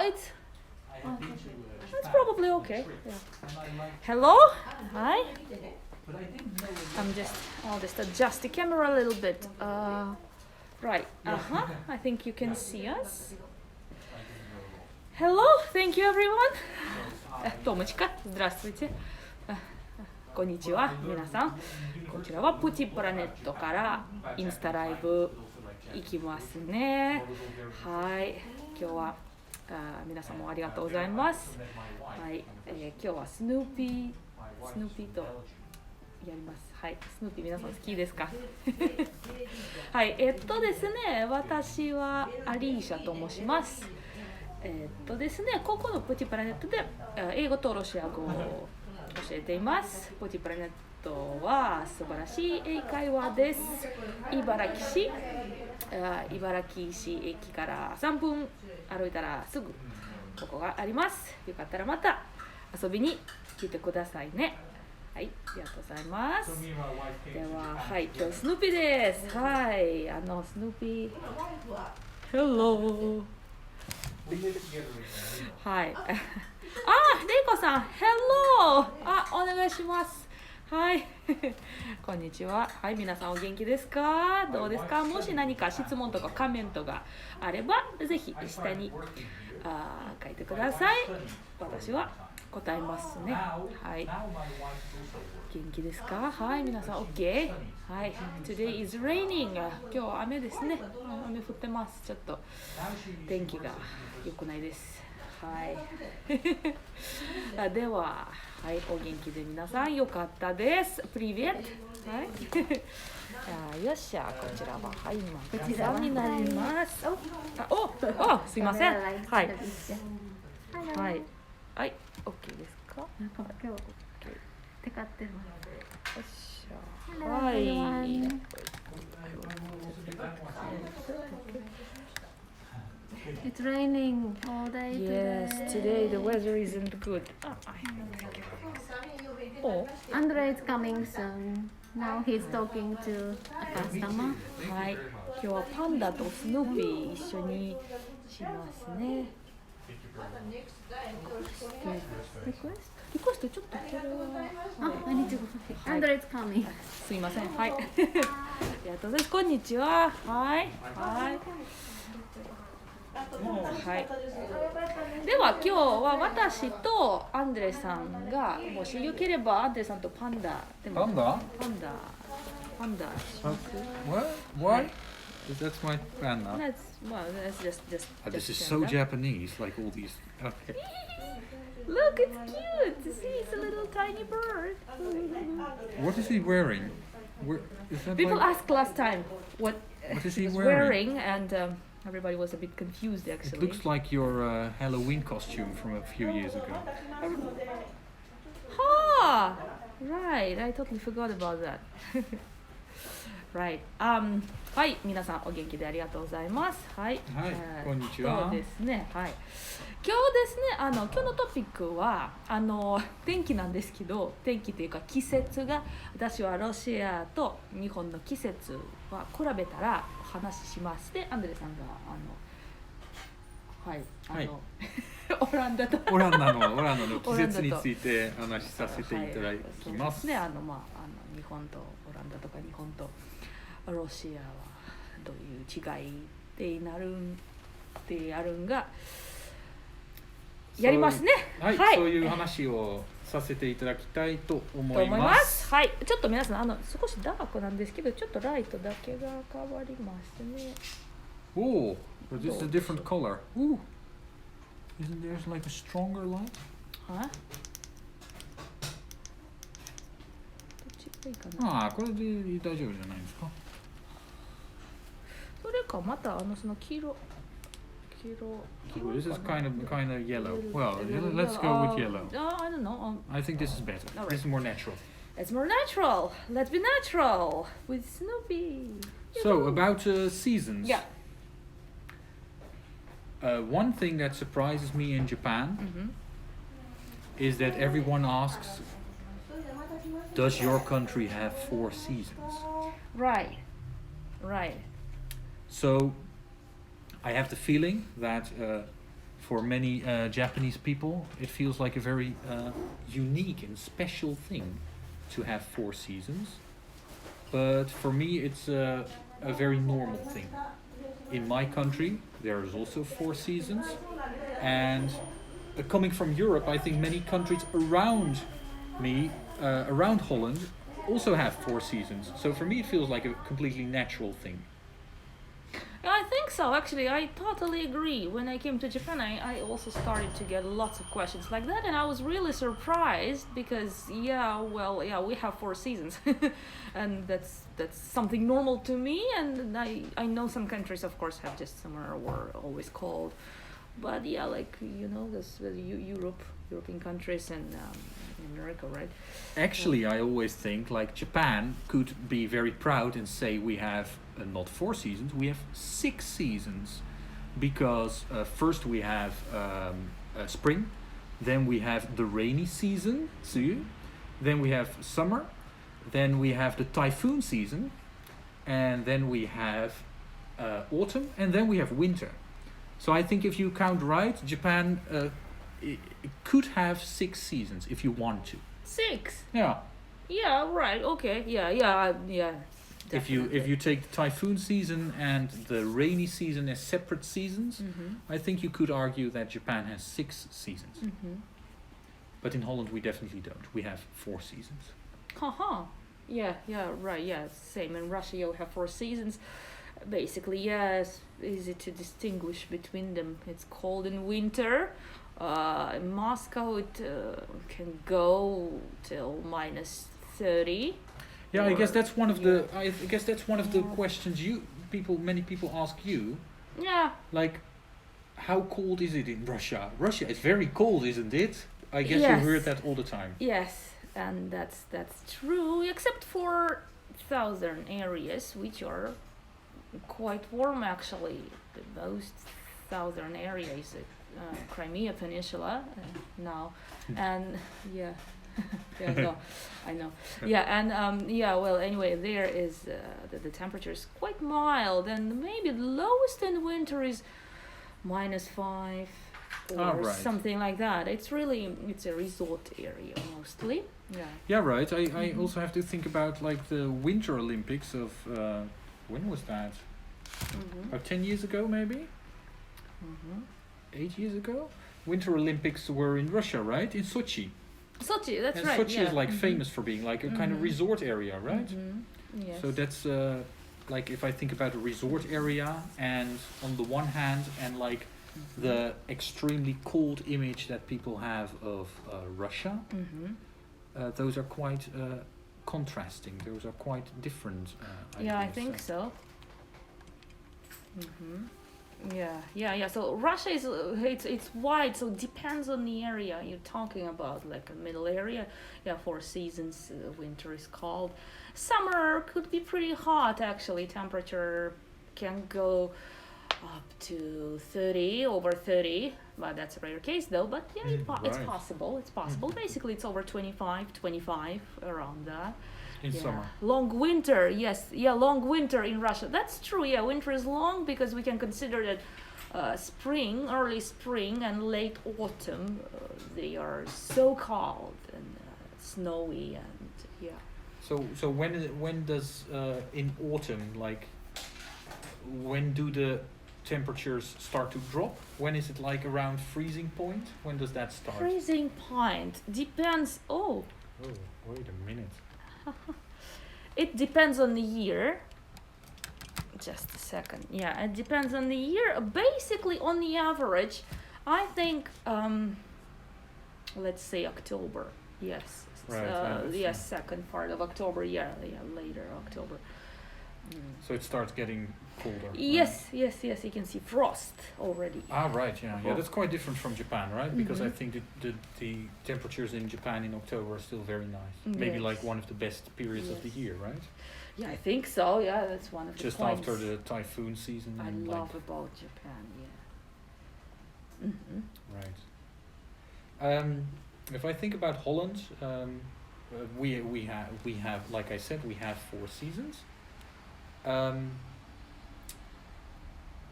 it's probably okay. Yeah. Hello. Hi. I'll just adjust the camera a little bit. Right. I think you can see us. Hello. Thank you, everyone. Томочка, здравствуйте. こんにちは、皆さん。こちらはプチプラネットからインスタライブ行きますね。はい。今日は皆さんもありがとうございます。はい。今日はスヌーピーとやります。はい。スヌーピー皆さん好きですか？はい。ですね、私はアリーシャと申します。ですね、ここのプチプラネットで英語とロシア語を教えています。プチプラネットは素晴らしい英会話です。茨城市駅から3分歩いたらすぐここがあります。よかったらまた遊びに来てくださいね。はい、ありがとうございます。では、はい、今日スヌーピーです。はい、スヌーピー。Hello。はい。レイコさん、Hello。お願いします。はい。こんにちは。はい、皆さんお元気ですか？どうですか？もし何か質問とかコメントがあれば、ぜひ下に書いてください。私は答えますね。はい。元気ですか？はい、皆さん OK？ はい。Today is raining。今日は雨ですね。雨降ってます。ちょっと天気が良くないです。はい。では、はい、お元気で皆さんよかったです。Привет。はい。よっしゃ、こちらははい、マガさんになります。すいません。はい。はい。はい、OK ですか？今日テカってる。よっしゃ。はい。It's raining all day today. Yes, today the weather isn't good. André is coming soon. Now he's talking to a customer. はい。今日はパンダとスヌーピー一緒にしますね。リクエストちょっとこれは。I need to go. André is coming. すいません。はい。ありがとうございます。こんにちは。はい。はい。はい、では今日は私とアンドレさんがもしよければアンドレさんとパンダでもパンダ What? That's my panda. That's just This is so Japanese, like all these. Okay. Look, it's cute. See, it's a little tiny bird. What is he wearing? People asked last time what is he wearing and everybody was a bit confused actually. It looks like your Halloween costume from a few years ago. Right. I totally forgot about that. Right. はい、皆さんお元気でありがとうございます。はい。はい、こんにちは。そうですね。はい。今日ですね、今日のトピックは天気なんですけど、天気というか季節が私はロシアと日本の季節は比べたらお話しします。で、アンドレさんがオランダの季節について話しさせていただきます。日本とオランダとか日本とロシアはどういう違いでなるんってあるんがやりますね。はい、そういう話をさせていただきたいと思います。はい、ちょっと皆さん少しダークなんですけど、ちょっとライトだけが変わりますね。Oh, this is a different color. Ooh, isn't there like a stronger light? はい。いいかな。これで大丈夫じゃないですか。それかまたその黄色。This is kind of yellow. Well, let's go with yellow. I don't know. I think this is better. Right. This is more natural. It's more natural. Let's be natural with Snoopy. So about seasons. Yeah. One thing that surprises me in Japan is that everyone asks, does your country have 4 seasons? Right. So I have the feeling that for many Japanese people, it feels like a very unique and special thing to have 4 seasons. But for me, it's a very normal thing. In my country, there is also 4 seasons. And coming from Europe, I think many countries around me, around Holland, also have 4 seasons. So for me, it feels like a completely natural thing. Yeah, I think so. Actually, I totally agree. When I came to Japan, I also started to get lots of questions like that, and I was really surprised because we have 4 seasons, and that's something normal to me. And I know some countries, of course, have just summer or always cold, but yeah, like this European countries and America, right? Actually, I always think like Japan could be very proud and say we have not 4 seasons, we have 6 seasons, because first we have spring, then we have the rainy season, then we have summer, then we have the typhoon season, and then we have autumn, and then we have winter. So I think if you count right, Japan it could have 6 seasons if you want to. 6? Yeah. Yeah, right, okay, yeah. If you take the typhoon season and the rainy season as separate seasons, I think you could argue that Japan has 6 seasons. But in Holland we definitely don't. We have 4 seasons. Yeah, right, yeah, same. In Russia you have 4 seasons. Basically, yes, easy to distinguish between them. It's cold in winter. In Moscow it can go till -30. Yeah, I guess that's one of the. I guess that's one of the questions many people ask you. Yeah. Like, how cold is it in Russia? Russia is very cold, isn't it? I guess Yes. you heard that all the time. Yes, and that's true, except for southern areas, which are quite warm actually. The most southern area is Crimea Peninsula now, and yeah. No, I know. Yeah, and well, anyway, there is the temperature is quite mild, and maybe the lowest in winter is -5 or right. something like that. It's a resort area mostly. Yeah. Yeah, right. I also have to think about like the Winter Olympics of when was that? About 10 years ago, maybe. 8 years ago. Winter Olympics were in Russia, right? In Sochi. Sochi, that's and right. Sochi yeah. is like famous for being like a kind of resort area, right? Yes. So that's like if I think about a resort area, and on the one hand, and like the extremely cold image that people have of Russia, those are quite contrasting. Those are quite different. Yeah, I think so. Yeah. So Russia is it's wide, so it depends on the area you're talking about. Like a middle area, 4 seasons. Winter is cold. Summer could be pretty hot actually. Temperature can go up to 30, over 30, but that's a rare case though. But yeah, it's possible. It's possible. Basically, it's over 25 around that. In summer. Long winter, yes. Yeah, long winter in Russia. That's true. Yeah, winter is long because we can consider that spring, early spring and late autumn, they are so cold and snowy and yeah. So when does in autumn, like when do the temperatures start to drop? When is it like around freezing point? When does that start? Freezing point depends. Oh, wait a minute. It depends on the year. Just a second. Yeah, it depends on the year. Basically, on the average, I think, let's say October. Yes. Right. Yes, second part of October. Yeah, later October. So it starts getting colder. Yes. You can see frost already. Right. Yeah. That's quite different from Japan, right? Because I think the temperatures in Japan in October are still very nice. Maybe like one of the best periods of the year, right? Yeah, I think so. Yeah, that's one of the just points after the typhoon season. I and love like, about Japan. Yeah. Right. If I think about Holland, we have like I said, we have 4 seasons.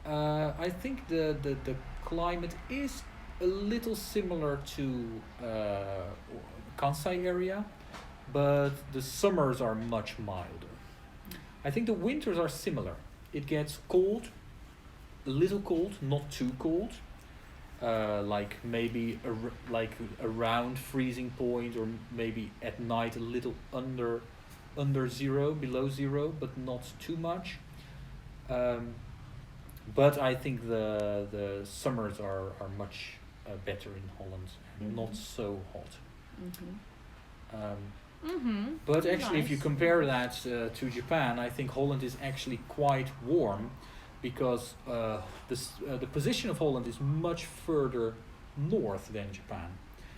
I think the climate is a little similar to Kansai area, but the summers are much milder. I think the winters are similar. It gets cold, a little cold, not too cold. Like maybe like around freezing point, or maybe at night a little under zero, below zero, but not too much. But I think the summers are much better in Holland, and not so hot. But actually, if you Nice. compare that to Japan, I think Holland is actually quite warm, because the position of Holland is much further north than Japan.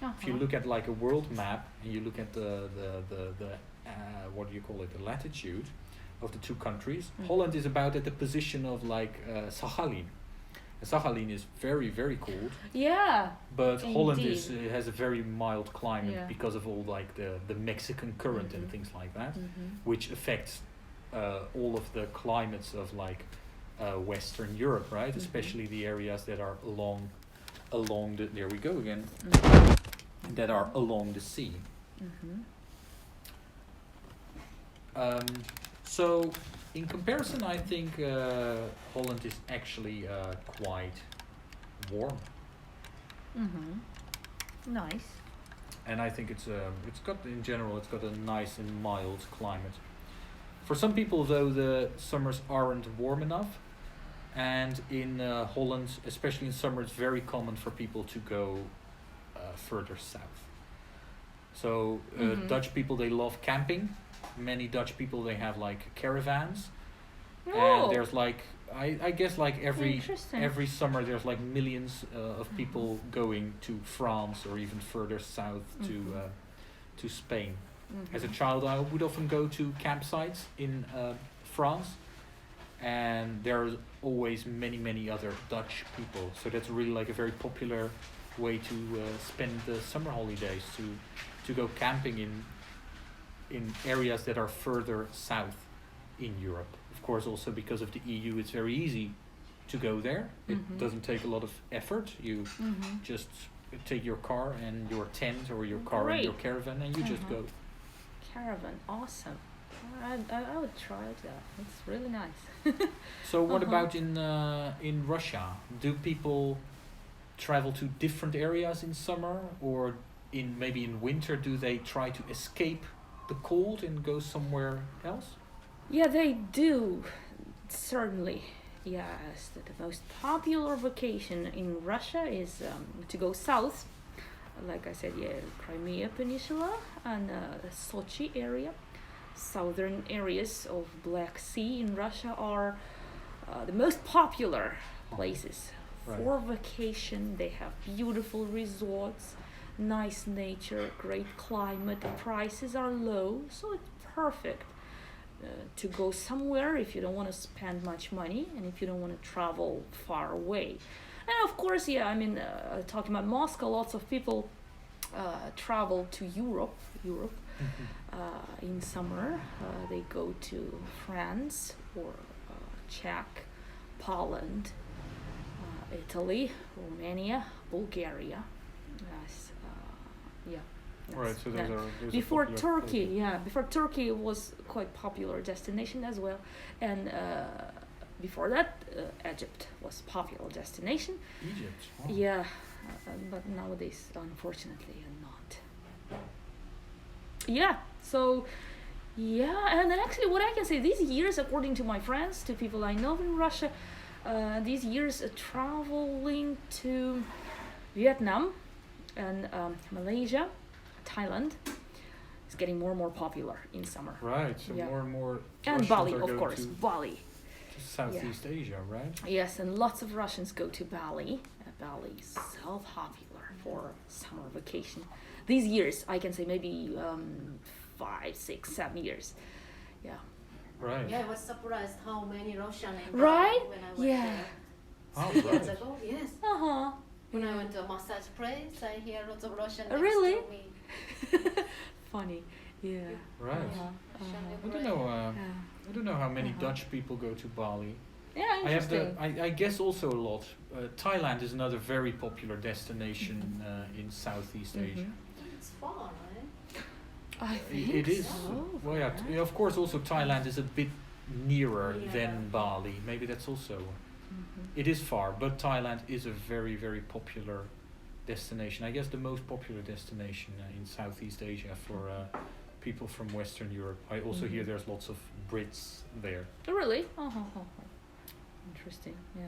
If you look at like a world map and you look at the what do you call it, the latitude of the two countries, Holland is about at the position of like Sakhalin. And Sakhalin is very, very cold, Yeah. but Holland Indeed. has a very mild climate, Yeah. because of all like the Mexican current and things like that, which affects all of the climates of like Western Europe, right? Especially the areas that are along the, there we go again, that are along the sea. So in comparison, I think Holland is actually quite warm, Nice. and I think it's got, in general, it's got a nice and mild climate. For some people, though, the summers aren't warm enough, and in Holland, especially in summer, it's very common for people to go further south. So Dutch people, they love camping. Many Dutch people, they have like caravans, and there's like I guess like Interesting. every summer there's like millions of people going to France, or even further south to Spain. As a child, I would often go to campsites in France, and there's always many other Dutch people. So that's really like a very popular way to spend the summer holidays, to go camping in areas that are further south in Europe. Of course, also because of the EU, it's very easy to go there. It doesn't take a lot of effort. You just take your car and your tent, or your car and your Great. caravan, and you just go. Caravan, awesome. I would try that. It's really nice. So what about in Russia? Do people travel to different areas in summer, or maybe in winter? Do they try to escape the cold and go somewhere else? Yeah, they do, certainly. Yes, the most popular vacation in Russia is to go south. Like I said, yeah, Crimea Peninsula and Sochi area. Southern areas of Black Sea in Russia are the most popular places for vacation. They have beautiful resorts, nice nature, great climate. The prices are low, so it's perfect to go somewhere if you don't want to spend much money and if you don't want to travel far away. And of course, yeah, I mean, talking about Moscow, lots of people travel to Europe. In summer, they go to France or Czech, Poland, Italy, Romania, Bulgaria. Yes, yeah. Right, so those are Before popular Turkey, places. before Turkey was quite popular destination as well, and before that, Egypt was popular destination. Egypt. Oh. Yeah, but nowadays, unfortunately, not. Yeah, so yeah, and then actually, what I can say, these years, according to my friends, to people I know in Russia, these years traveling to Vietnam and Malaysia, Thailand is getting more and more popular in summer. Right, so Yeah. more and more And Russians Bali, are of going course, to Bali. Southeast Asia, right? Yes, and lots of Russians go to Bali. Bali is so popular for summer vacation. These years, I can say maybe 5, 6, 7 years. Yeah. Right. Yeah, I was surprised how many Russian in Right? Bali when I went Yeah. there. Oh, 3 years right. ago, yes. Uh-huh. When I went to a massage place, I hear lots of Russian next Really? to me. Funny. Yeah. Right. Russian I don't Ukraine. know. Yeah. I don't know how many Uh-huh. Dutch people go to Bali. Yeah, I have interesting. I guess also a lot. Thailand is another very popular destination in Southeast Asia. It's far, right? I think It is. so. Well, yeah. Of course, also Thailand is a bit nearer Yeah. than Bali. Maybe that's also. It is far, but Thailand is a very, very popular destination. I guess the most popular destination in Southeast Asia for people from Western Europe. I also hear there's lots of Brits there. Oh, really? Interesting. Yeah.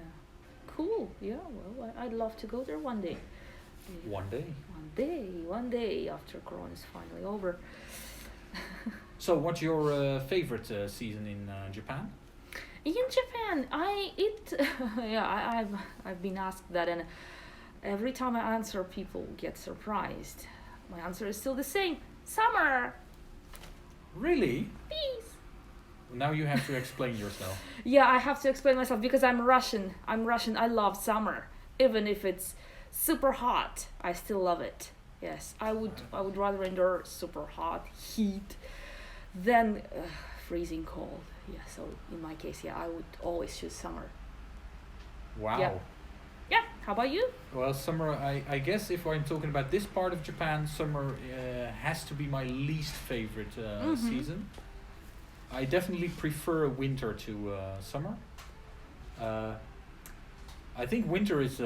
Cool. Yeah. Well, I'd love to go there one day. One day. One day after Corona is finally over. So, what's your favorite season in Japan? In Japan, I've been asked that, and every time I answer, people get surprised. My answer is still the same: summer. Really? Peace. Now you have to explain yourself. Yeah, I have to explain myself because I'm Russian. I love summer, even if it's super hot. I still love it. Yes, I would rather endure super hot heat than freezing cold. Yeah, so in my case, yeah, I would always choose summer. Wow. Yeah, how about you? Well, summer, I guess if I'm talking about this part of Japan, summer has to be my least favorite season. I definitely prefer winter to summer. I think winter is,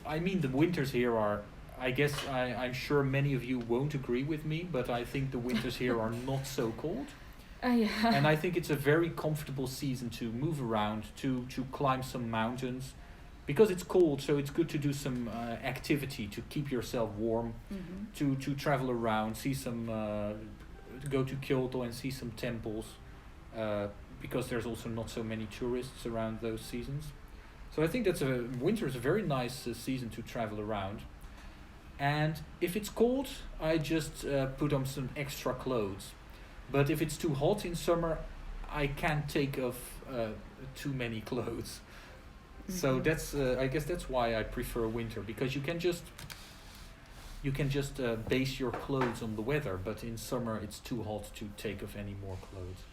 I mean the winters here are, I guess I'm sure many of you won't agree with me, but I think the winters here are not so cold. Yeah. And I think it's a very comfortable season to move around, to climb some mountains. Because it's cold, so it's good to do some activity to keep yourself warm, to travel around, see some, to go to Kyoto and see some temples, because there's also not so many tourists around those seasons. So I think winter is a very nice season to travel around. And if it's cold, I just put on some extra clothes. But if it's too hot in summer, I can't take off too many clothes. So that's I guess that's why I prefer winter, because you can just base your clothes on the weather, but in summer it's too hot to take off any more clothes.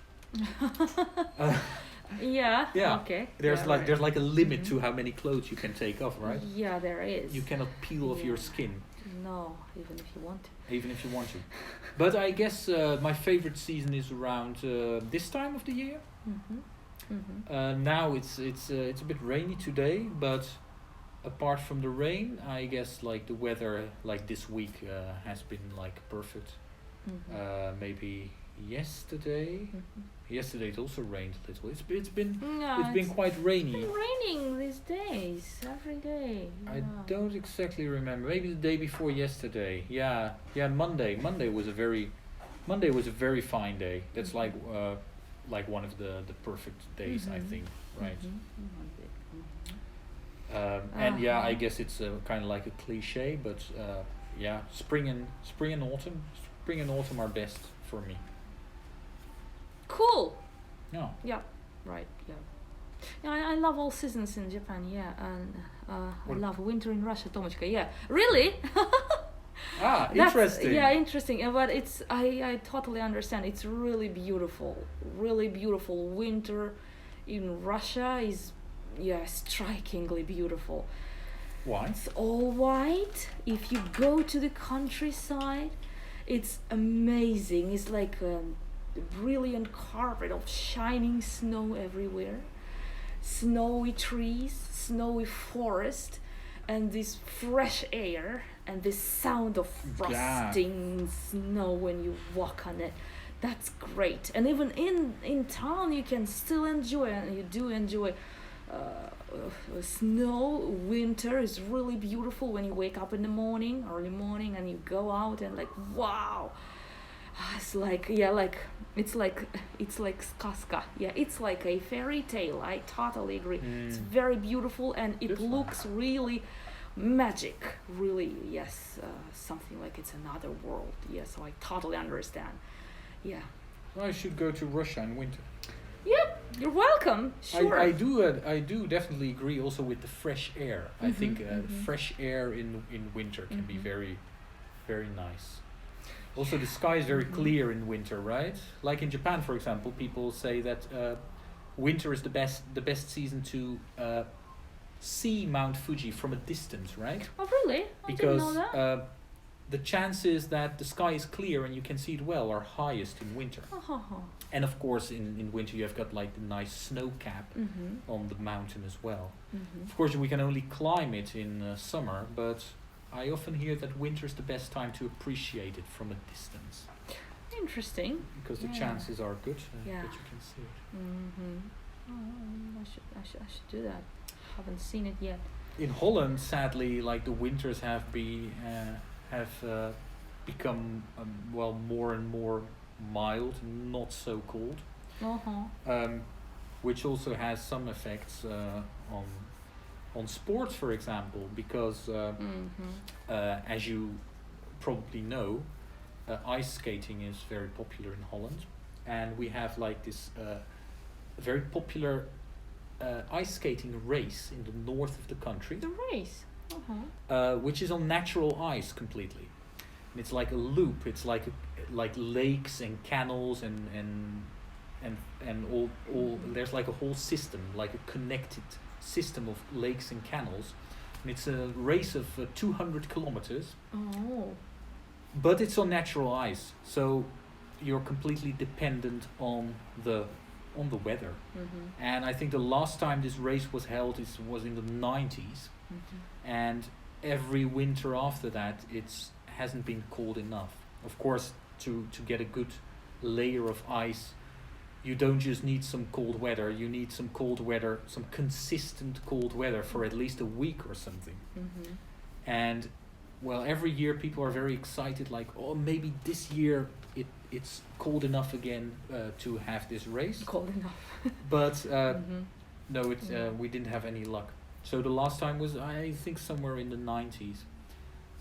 Yeah. Okay. There's yeah, there's like a limit to how many clothes you can take off, right? Yeah, there is. You cannot peel off your skin, No, even if you want to. even if you want to. But I guess my favorite season is around this time of the year. Now it's a bit rainy today, but apart from the rain, I guess like the weather like this week has been like perfect. Maybe yesterday it also rained a little. It's been quite rainy. It's been raining these days every day. I don't exactly remember. Maybe the day before yesterday. Yeah, Monday was a very fine day. That's like one of the perfect days, I think, right? And yeah, I guess it's kind of like a cliche, but yeah, spring and autumn are best for me. Cool. Yeah. Yeah. Right. Yeah. Yeah, I love all seasons in Japan. Yeah, and I love winter in Russia. Tomochka. Yeah. Really? Interesting. Yeah, interesting. But I totally understand. It's really beautiful. Winter in Russia is strikingly beautiful. Why? It's all white. If you go to the countryside, it's amazing. It's like a brilliant carpet of shining snow everywhere, snowy trees, snowy forest, and this fresh air and this sound of frosting snow when you walk on it. That's great. And even in town you can still enjoy, and you do enjoy snow. Winter is really beautiful when you wake up in the morning, early morning, and you go out and like, wow, it's like it's like сказка. Yeah, it's like a fairy tale. I totally agree. It's very beautiful, and it looks really magic, really. Yes, something like it's another world. Yeah, so I totally understand. Yeah. I should go to Russia in winter. Yep, you're welcome. Sure. I do definitely agree also with the fresh air. I think fresh air in winter can be very, very nice. Also, the sky is very clear in winter, right? Like in Japan, for example, people say that winter is the best season to see Mount Fuji from a distance, right? Oh, really? I didn't know Because that. the chances that the sky is clear and you can see it well are highest in winter. And of course, in winter you have got like the nice snow cap on the mountain as well. Of course, we can only climb it in summer, but I often hear that winter is the best time to appreciate it from a distance. Interesting. Because the Yeah. chances are good Yeah. that you can see it. I should do that. Haven't seen it yet. In Holland, sadly, like the winters have become well more and more mild, not so cold, which also has some effects on sports, for example, because as you probably know, ice skating is very popular in Holland, and we have like this very popular ice skating race in the north of the country. The race. Which is on natural ice completely. And it's like a loop. It's like lakes and canals and all. There's like a whole system, like a connected system of lakes and canals. And it's a race of 200 kilometers. Oh. But it's on natural ice, so you're completely dependent on the weather. And I think the last time this race was held was in the 90s. And every winter after that, it hasn't been cold enough. Of course, to get a good layer of ice, you don't just need some cold weather. You need some cold weather, some consistent cold weather for at least a week or something. And well, every year people are very excited, like, oh, maybe this year it's cold enough again to have this race. Cold enough. But no, we didn't have any luck. So the last time was, I think, somewhere in the 90s.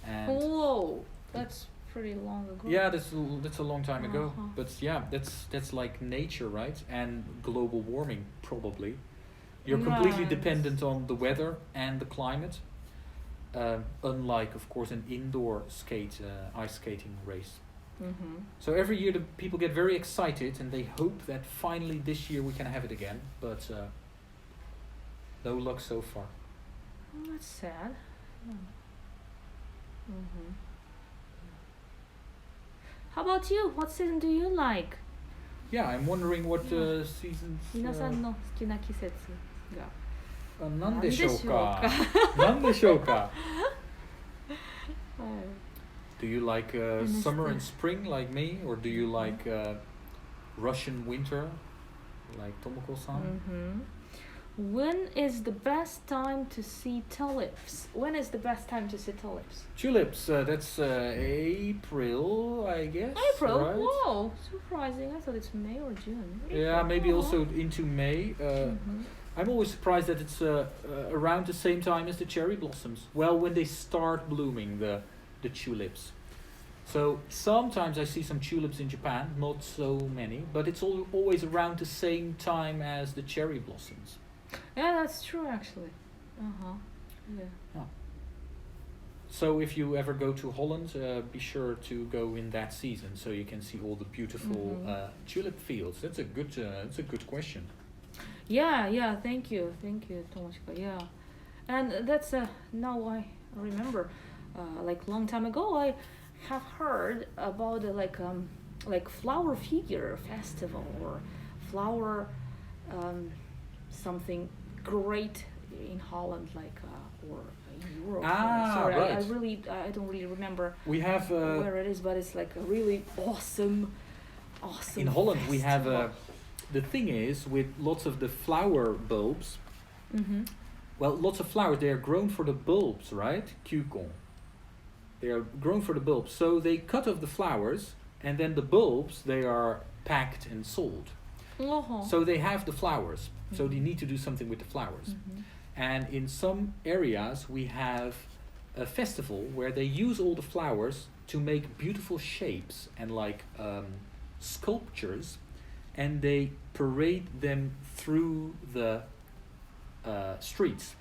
And Whoa, that's pretty long ago. yeah, that's a long time ago. Uh-huh. But yeah, that's like nature, right? And global warming, probably. You're completely Right. dependent on the weather and the climate. Unlike, of course, an indoor ice skating race. So every year the people get very excited and they hope that finally this year we can have it again. But no luck so far. Oh, that's sad. How about you? What season do you like? Yeah, I'm wondering what seasons. 皆さんの好きな季節が。なんでしょうか。なんでしょうか。Do you like summer and spring like me, or do you like Russian winter like Tomoko-san? When is the best time to see tulips? When is the best time to see tulips? Tulips, that's April, I guess. April? Right? Whoa, surprising. I thought it's May or June. Yeah, maybe Oh. also into May. I'm always surprised that it's around the same time as the cherry blossoms. Well, when they start blooming, the tulips. So sometimes I see some tulips in Japan, not so many, but it's always around the same time as the cherry blossoms. Yeah, that's true actually. Yeah. So if you ever go to Holland, be sure to go in that season so you can see all the beautiful tulip fields. That's a good question. Yeah, thank you, Tomochika. Yeah, and that's now I remember, like long time ago, I have heard about like flower figure festival or flower something great in Holland, like or in Europe. Sorry, right. I don't really remember We have where it is, but it's like a really awesome. in Holland we have festival. the thing is, with lots of the flower bulbs, well, lots of flowers, they are grown for the bulbs, right? Kukon. They are grown for the bulbs. So they cut off the flowers, and then the bulbs, they are packed and sold. So they have the flowers. So they need to do something with the flowers. And in some areas, we have a festival where they use all the flowers to make beautiful shapes and like sculptures, and they parade them through the streets.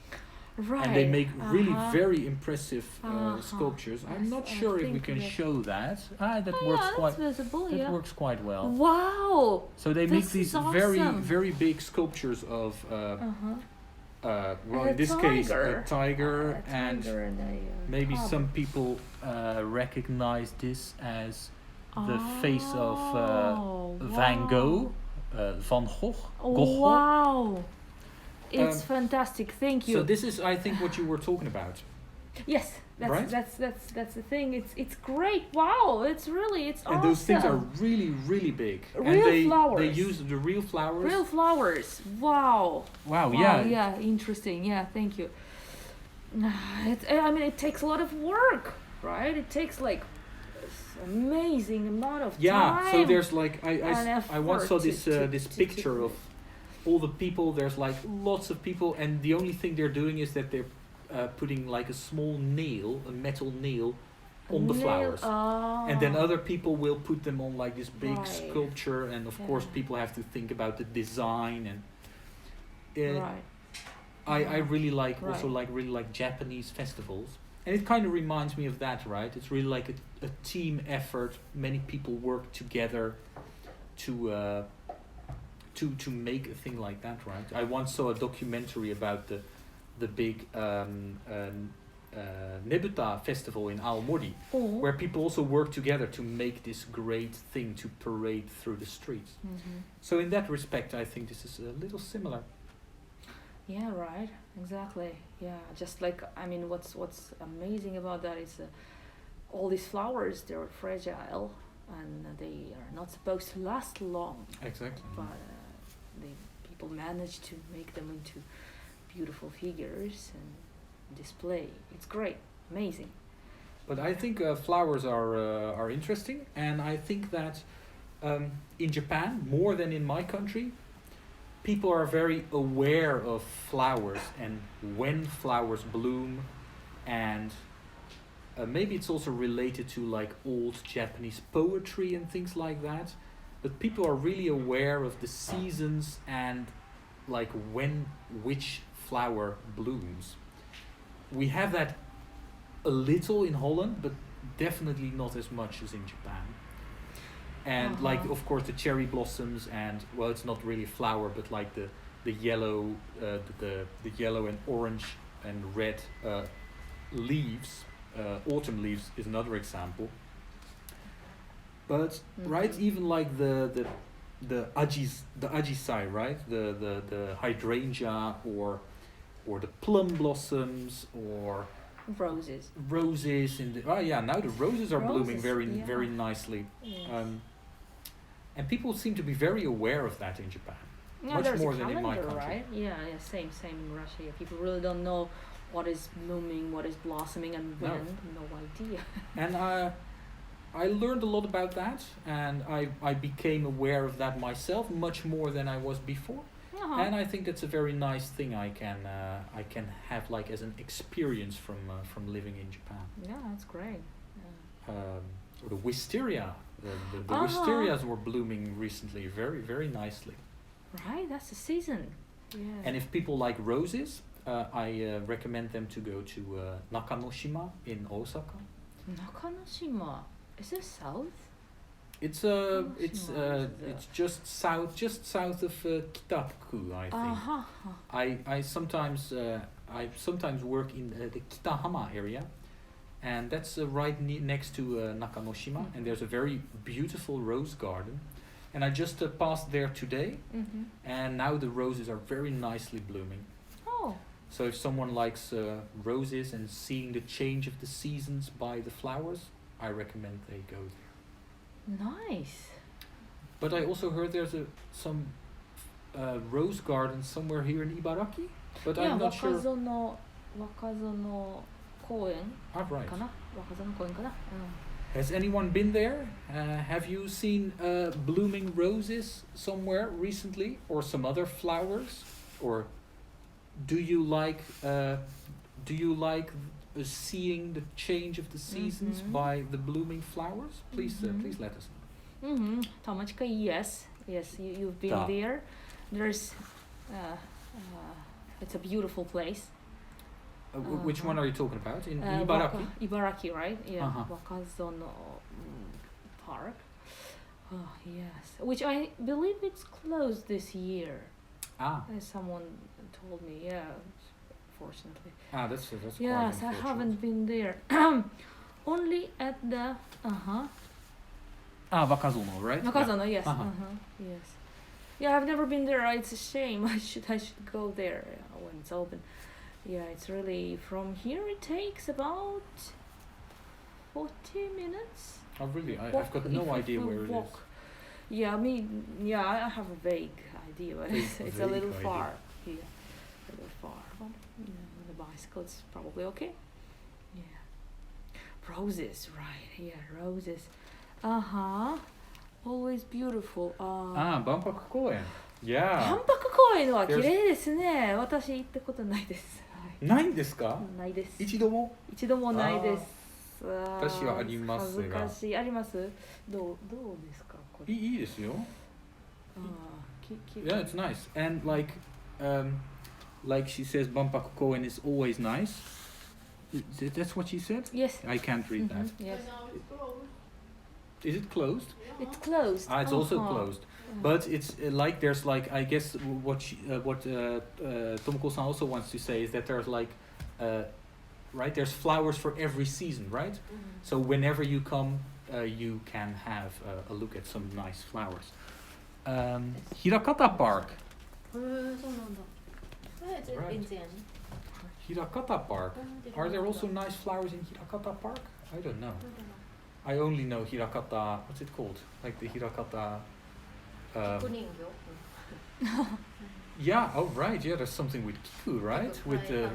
Right. And they make really Uh-huh. very impressive Uh-huh. sculptures. I'm Yes, not I sure if we think can that- show that. That Oh, works yeah, quite. that's visible. That Yeah. works quite well. Wow. So they make This these is very awesome. very big sculptures of. Uh-huh. Well, A in this case, tiger. a tiger, A and tiger and a, maybe cub. some people recognize this as the face of Van wow. Gogh, Van Gogh. Oh, Gogh. wow. It's Um, fantastic. Thank you. So this is, I think, what you were talking about. Yes, that's Right? that's the thing. It's great. Wow, it's awesome. And those things are really, really big. And Real they flowers. use the real flowers. real flowers. Wow. Wow, Wow, yeah. yeah, interesting. Yeah, thank you. I mean, it takes a lot of work, right? It takes like this amazing amount of Yeah, time. so there's like and I once saw effort this to- this to- picture of all the people. There's like lots of people, and the only thing they're doing is that they're putting like a small nail, a metal nail, on the flowers. And then other people will put them on like this big Right. sculpture, and of course Yeah. people have to think about the design. And Right. I really like also Right. really like Japanese festivals, and it kind of reminds me of that, right? It's really like a team effort. Many people work together to make a thing like that, right? I once saw a documentary about the big Nebuta festival in Aomori, Oh. where people also work together to make this great thing to parade through the streets. Mhm. So in that respect, I think this is a little similar. Yeah, right. Exactly. Yeah, just like I mean, what's amazing about that is all these flowers. They're fragile and they are not supposed to last long. Exactly. But people manage to make them into beautiful figures and display. It's great, amazing. But I think flowers are interesting, and I think that in Japan, more than in my country, people are very aware of flowers and when flowers bloom, and maybe it's also related to like old Japanese poetry and things like that. But people are really aware of the seasons and like when which flower blooms. We have that a little in Holland, but definitely not as much as in Japan. And like, Uh-huh. of course, the cherry blossoms, and well, it's not really a flower, but like the yellow, the yellow and orange and red leaves, autumn leaves is another example. But right, even like the ajisai, right, the hydrangea or the plum blossoms or Roses. in the now the roses are blooming Roses, very nicely. Yes. And people seem to be very aware of that in Japan. Yeah, much there's more a than in my calendar, country. right? Yeah, same in Russia. Yeah, people really don't know what is blooming, what is blossoming, and No. when. No idea. And I learned a lot about that, and I became aware of that myself much more than I was before. Uh-huh. And I think that's a very nice thing I can have like as an experience from living in Japan. Yeah, that's great. Yeah. Or the wisteria. The Uh-huh. wisterias were blooming recently very nicely. Right, that's the season. Yeah. And if people like roses, I recommend them to go to Nakanoshima in Osaka. Nakanoshima, is it south? It's Nakanoshima is it's just south of Kitaku, I think. Uh-huh. I sometimes work in the Kitahama area, and that's right next to Nakanoshima, and there's a very beautiful rose garden. And I just passed there today, Mm-hmm. and now the roses are very nicely blooming. Oh. So if someone likes roses and seeing the change of the seasons by the flowers, I recommend they go there. Nice. But I also heard there's some rose garden somewhere here in Ibaraki, but I'm not sure. 若園公園 Ah, right. かな若園公園かな Has anyone been there? Have you seen blooming roses somewhere recently, or some other flowers? Or do you like seeing the change of the seasons Mhm. by the blooming flowers? Please, Mhm. please let us know. Mm-hmm. Tomachika, yes, you've been Da. there. There's, it's a beautiful place. Which one are you talking about? In Waka, Ibaraki? Ibaraki, right? Yeah, Uh-huh. Wakazono Park. Oh, yes. Which I believe it's closed this year. Ah, Someone told me, yeah, fortunately. that's quite Yes, I unfortunate. haven't been there. Only at the, Wakazono, right? Wakazono, yes. Uh-huh. Yes. Yeah, I've never been there. It's a shame. I should go there when it's open. Yeah, it's really, from here it takes about 40 minutes. Oh, really? I've Walk, got no if idea we where it is. walk. Yeah, I mean, yeah, I have a vague idea, but it's a Vague little idea. far. Yeah, a little far. But with a bicycle, it's probably okay. Yeah. Roses, right? Yeah, roses. Always beautiful. Banpaku Koen. Yeah. 万博公園は綺麗ですね。私行ったことないです。ないんですか？ないです。一度も？一度もないです。私はありますが。恥ずかしい。あります？どうですかこれ？いいですよ。き Yeah, it's nice. And like she says, Banpaku Koen is always nice. That's what she said? Yes. I can't read that. Yes. Is it closed? It's closed. It's also closed. But it's like there's like I guess what Tomoko-san also wants to say is that there's like right there's flowers for every season, right? So whenever you come, you can have a look at some nice flowers. Hirakata Park. そうなんだ。Right. 全然。 Hirakata Park. Are there also nice flowers in Hirakata Park? I don't know. I only know Hirakata. What's it called? Like the Hirakata. Yeah. Oh, right. Yeah. There's something with kiku, right? With the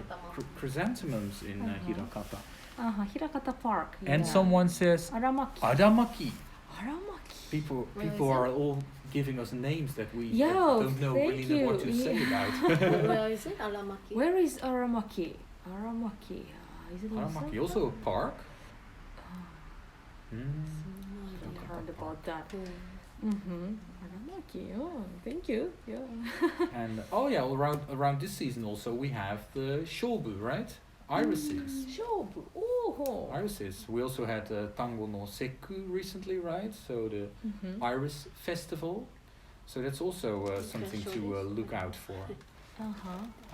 chrysanthemums in Hirakata. Hirakata Park. And someone says Aramaki. Adamaki. Aramaki. People Where are all giving us names that we Yeah, don't know thank really know what to you. say about. Where is it? Aramaki. Where is Aramaki? Aramaki. Is it in Aramaki, Osaka? also a park. I heard about that. Aramaki. Oh, thank you. Yeah. And around this season also we have the shobu, right? Irises. Shobu. Oh. Irises. We also had Tango no Seku recently, right? So the Iris Festival. So that's also something to look out for.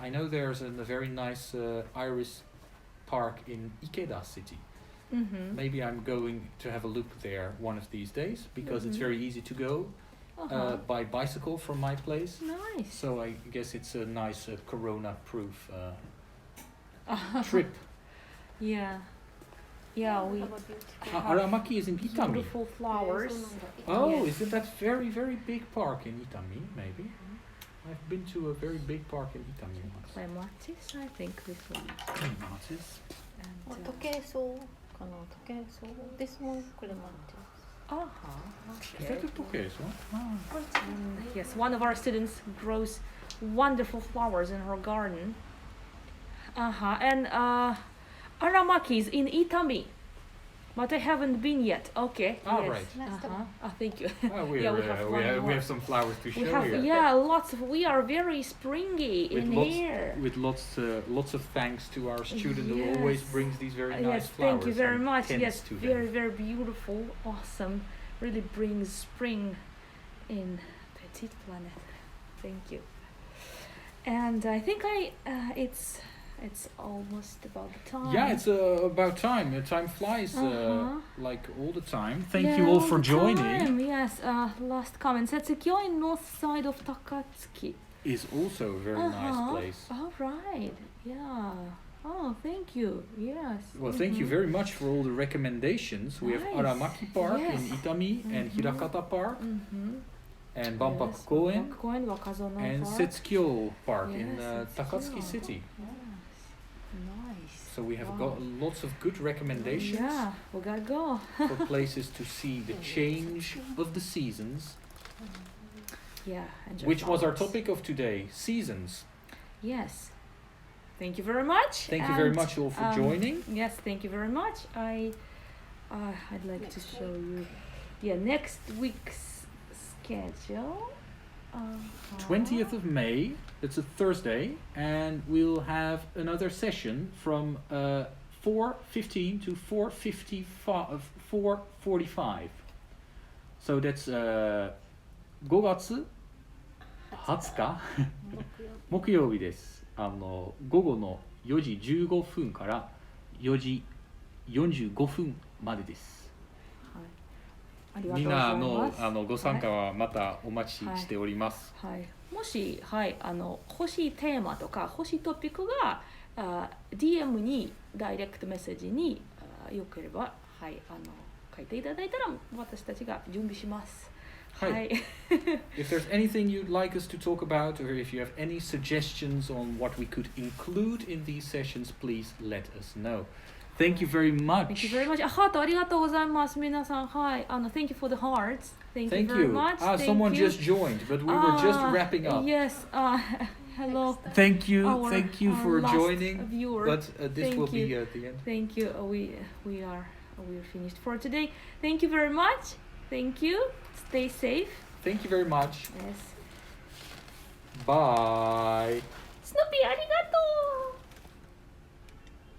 I know there's a very nice Iris park in Ikeda City. Maybe I'm going to have a look there one of these days because it's very easy to go by bicycle from my place. Nice. So I guess it's a nice corona-proof trip. Yeah. Yeah, we Aramaki is in Itami. beautiful flowers. Oh, Yes. is it that very, very big park in Itami, maybe? I've been to a very big park in Itami once. Clematis, I think this one. Clematis. And, 時計草かな。時計草。This one, clematis. Is that the Tokyo one? Yes, one of our students grows wonderful flowers in her garden. And Aramaki is in Itami, but I haven't been yet. Okay. Ah, yes. right. Thank you. We have some flowers to show We have here. lots of. We are very springy in here. With lots of thanks to our student who always Yes. brings these very nice Yes, flowers. thank you very and much. tends Yes, to them. very, very beautiful, awesome. Really brings spring in PetitPlanet. Thank you. And I think it's almost about the time. Yeah, it's about time. Time flies like all the time. Thank you Yeah, all for the joining. time. Yes, last comment. Setsukiyo in north side of Takatsuki. Is also a very nice place. All right. Yeah. Oh, thank you. Yes. Well, thank you very much for all the recommendations. We have Nice. Aramaki Park in Yes. Itami and Hirakata Park and Banpaku Koen Koen, Wakazono and Park. Setsukiyo Park in Yes, Takatsuki Setsukiyo. City. Yes. Nice. So we have Wow. got lots of good recommendations Yeah, we gotta go. for places to see the change of the seasons, Yeah. enjoy which was our flowers. topic of today, seasons. Yes. Thank you very much. Thank you very And, much all for joining. Yes, thank you very much. I'd like to show you, next week's schedule. 20th of May. It's a Thursday, and we'll have another session from 4:15 to 4:45. So that's 5月20日木曜日です。午後の4時15分から4時45分までです。ありがとうございます。みんなのご参加はまたお待ちしております。はい。もし、欲しいテーマとか欲しいトピックがDM にダイレクトメッセージによければ、書いていただいたら私たちが準備します。はい。If there's anything you'd like us to talk about, or if you have any suggestions on what we could include in these sessions, please let us know. Thank you very much. Thank you very much. ハートありがとうございます。皆さん、Thank you for the hearts. Thank you very much. Someone just joined, but we were just wrapping up. Yes. Hello. Thank you for joining. Viewer. But this will be at the end. Thank you. We are finished for today. Thank you very much. Thank you. Stay safe. Thank you very much. Yes. Bye. Snoopy, ありがとう。